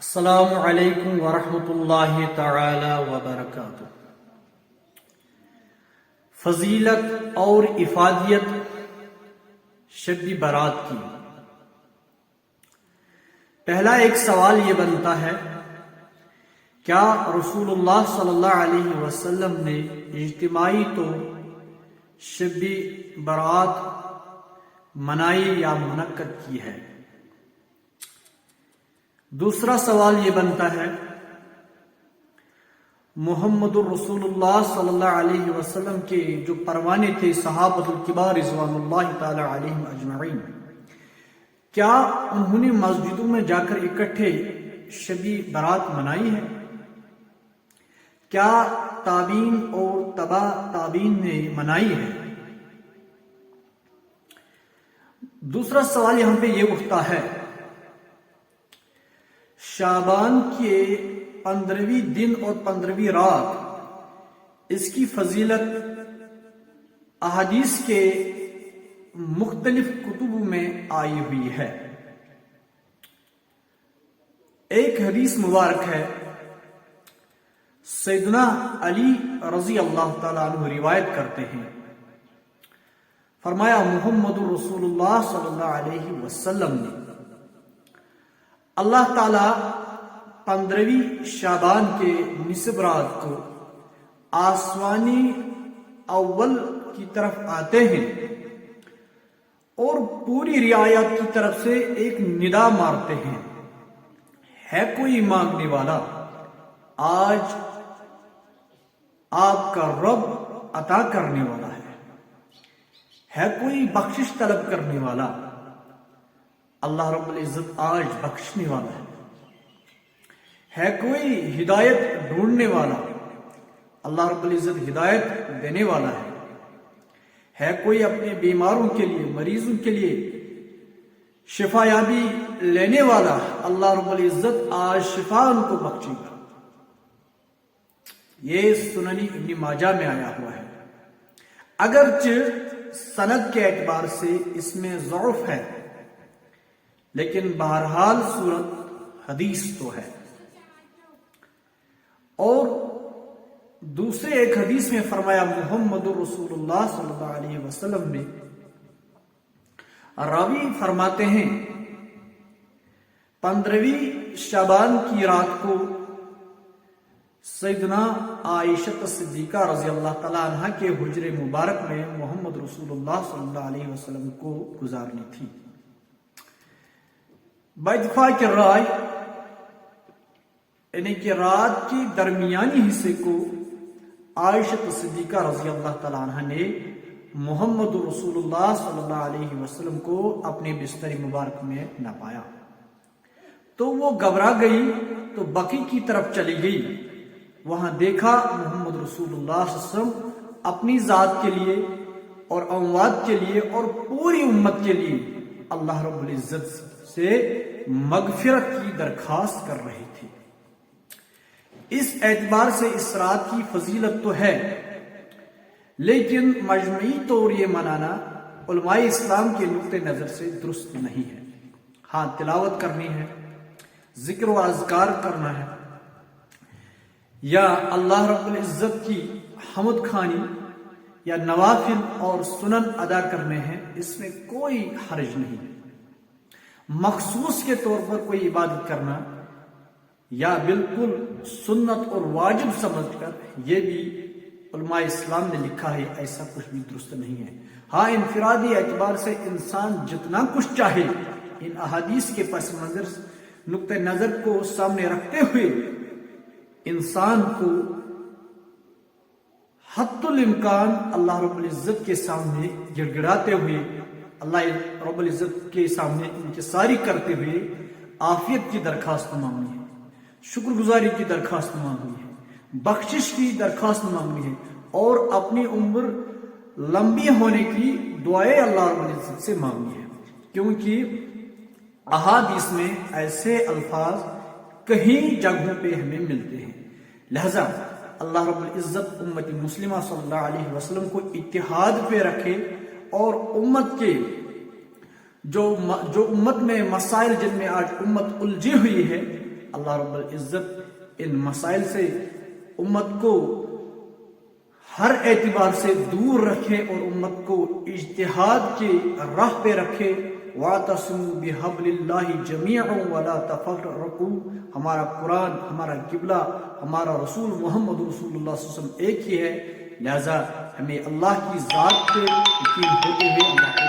السلام علیکم ورحمۃ اللہ تعالی وبرکاتہ۔ فضیلت اور افادیت شب برات کی۔ پہلا ایک سوال یہ بنتا ہے، کیا رسول اللہ صلی اللہ علیہ وسلم نے اجتماعی طور شب برات منائی یا منعقد کی ہے؟ دوسرا سوال یہ بنتا ہے، محمد الرسول اللہ صلی اللہ علیہ وسلم کے جو پروانے تھے صحابۃ الکبار رضوان اللہ تعالی علیہم اجمعین، کیا انہوں نے مسجدوں میں جا کر اکٹھے شب برات منائی ہے؟ کیا تابعین اور تبع تابعین نے منائی ہے؟ دوسرا سوال یہاں پہ یہ اٹھتا ہے، شعبان کے 15ویں دن اور 15ویں رات، اس کی فضیلت احادیث کے مختلف کتب میں آئی ہوئی ہے۔ ایک حدیث مبارک ہے، سیدنا علی رضی اللہ تعالیٰ عنہ روایت کرتے ہیں، فرمایا محمد رسول اللہ صلی اللہ علیہ وسلم نے اللہ تعالیٰ 15ویں شعبان کے نصف رات کو آسمانی اول کی طرف آتے ہیں اور پوری رعایت کی طرف سے ایک ندا مارتے ہیں، ہے کوئی مانگنے والا؟ آج آپ کا رب عطا کرنے والا ہے کوئی بخشش طلب کرنے والا؟ اللہ رب العزت آج بخشنے والا ہے کوئی ہدایت ڈھونڈنے والا؟ اللہ رب العزت ہدایت دینے والا ہے کوئی اپنے بیماروں کے لیے، مریضوں کے لیے شفا یابی لینے والا؟ اللہ رب العزت آج شفا ان کو بخشے گا۔ یہ سنن ابن ماجہ میں آیا ہوا ہے، اگرچہ سند کے اعتبار سے اس میں ضعف ہے، لیکن بہرحال صورت حدیث تو ہے۔ اور دوسرے ایک حدیث میں فرمایا محمد رسول اللہ صلی اللہ علیہ وسلم نے، راوی فرماتے ہیں 15ویں شعبان کی رات کو سیدنا عائشہ صدیقہ رضی اللہ تعالیٰ عنہ کے حجر مبارک میں محمد رسول اللہ صلی اللہ علیہ وسلم کو گزارنی تھی۔ باتفاق رائے یعنی کہ رات کی درمیانی حصے کو عائشہ صدیقہ رضی اللہ تعالیٰ عنہ نے محمد رسول اللہ صلی اللہ علیہ وسلم کو اپنے بستر مبارک میں نہ پایا، تو وہ گھبرا گئی تو بقی کی طرف چلی گئی، وہاں دیکھا محمد رسول اللہ صلی اللہ علیہ وسلم اپنی ذات کے لیے اور اموات کے لیے اور پوری امت کے لیے اللہ رب العزت سے مغفرت کی درخواست کر رہی تھی۔ اس اعتبار سے اس رات کی فضیلت تو ہے، لیکن مجموعی طور یہ منانا علماء اسلام کے نقطہ نظر سے درست نہیں ہے۔ ہاں، تلاوت کرنی ہے، ذکر و اذکار کرنا ہے، یا اللہ رب العزت کی حمد خوانی یا نوافل اور سنن ادا کرنے ہیں، اس میں کوئی حرج نہیں ہے۔ مخصوص کے طور پر کوئی عبادت کرنا یا بالکل سنت اور واجب سمجھ کر، یہ بھی علماء اسلام نے لکھا ہے، ایسا کچھ بھی درست نہیں ہے۔ ہاں، انفرادی اعتبار سے انسان جتنا کچھ چاہے، ان احادیث کے پس منظر نقطہ نظر کو سامنے رکھتے ہوئے انسان کو حد الامکان اللہ رب العزت کے سامنے گڑ گڑاتے ہوئے، اللہ رب العزت کے سامنے انکساری کرتے ہوئے عافیت کی درخواست مانگنی ہے، شکر گزاری کی درخواست مانگنی ہے، بخشش کی درخواست مانگنی ہے، اور اپنی عمر لمبی ہونے کی دعائیں اللہ رب العزت سے مانگنی ہے، کیونکہ احادیث میں ایسے الفاظ کہیں جگہوں پہ ہمیں ملتے ہیں۔ لہذا اللہ رب العزت امت مسلمہ صلی اللہ علیہ وسلم کو اتحاد پہ رکھے، اور امت کے جو امت میں مسائل جن میں آج امت الجھی ہوئی ہے، اللہ رب العزت ان مسائل سے امت کو ہر اعتبار سے دور رکھے اور امت کو اجتہاد کی راہ پہ رکھے۔ وَاعْتَصِمُوا بِحَبْلِ اللَّهِ جَمِيعًا وَلَا تَفَرَّقُوا۔ ہمارا قرآن، ہمارا قبلہ، ہمارا رسول محمد رسول اللہ صلی اللہ علیہ وسلم ایک ہی ہے، لہذا ہمیں اللہ کی ذات پہ یقین ہوتے ہوئے اللہ